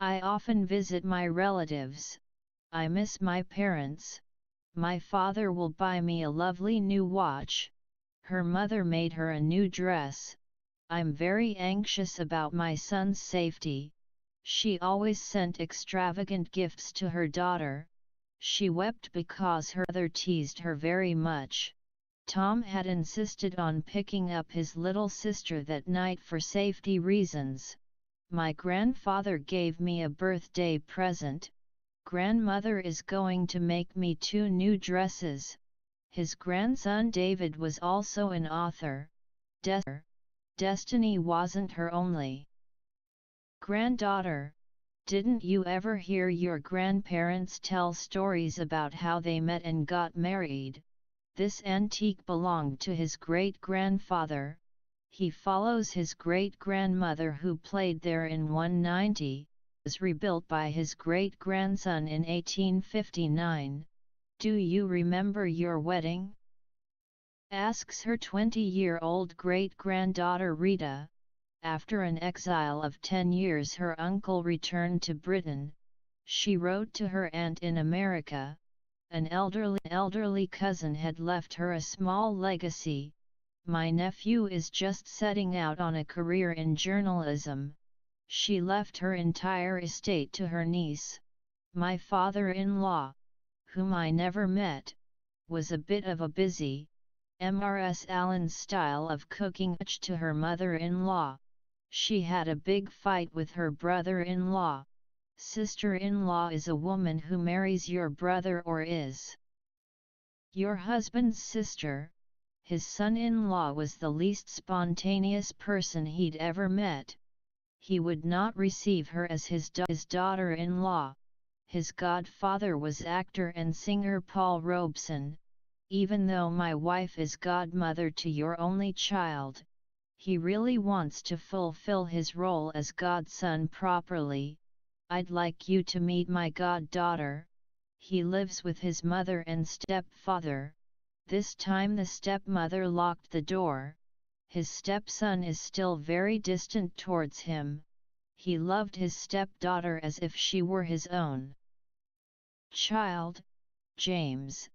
I often visit my relatives. I miss my parents. My father will buy me a lovely new watch. Her mother made her a new dress. I'm very anxious about my son's safety. She always sent extravagant gifts to her daughter. She wept because her mother teased her very much. Tom had insisted on picking up his little sister that night for safety reasons. My grandfather gave me a birthday present. Grandmother is going to make me 2 new dresses. His grandson David was also an author. Destiny wasn't her only granddaughter. Didn't you ever hear your grandparents tell stories about how they met and got married? This antique belonged to his great-grandfather. He follows his great-grandmother who played there in 190, was rebuilt by his great-grandson in 1859. Do you remember your wedding? Asks her 20-year-old great-granddaughter Rita. After an exile of 10 years her uncle returned to Britain. She wrote to her aunt in America. An elderly cousin had left her a small legacy. My nephew is just setting out on a career in journalism. She left her entire estate to her niece. My father-in-law, whom I never met, was a bit of a busy, Mrs. Allen's style of cooking to her mother-in-law. She had a big fight with her brother-in-law. Sister-in-law is a woman who marries your brother or is your husband's sister. His son-in-law was the least spontaneous person he'd ever met. He would not receive her as his daughter-in-law. His godfather was actor and singer Paul Robeson. Even though my wife is godmother to your only child, he really wants to fulfill his role as godson properly. I'd like you to meet my goddaughter. He lives with his mother and stepfather. This time the stepmother locked the door. His stepson is still very distant towards him. He loved his stepdaughter as if she were his own child. James,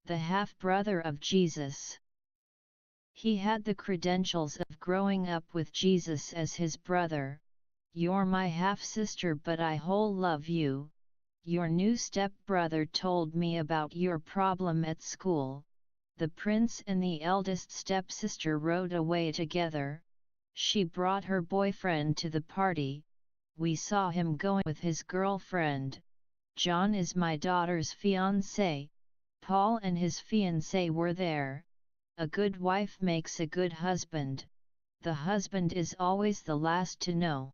the half-brother of Jesus. He had the credentials of growing up with Jesus as his brother. You're my half-sister but I whole love you. Your new step-brother told me about your problem at school. The prince and the eldest stepsister rode away together. She brought her boyfriend to the party. We saw him going with his girlfriend. John is my daughter's fiancé. Paul and his fiancée were there. A good wife makes a good husband. The husband is always the last to know.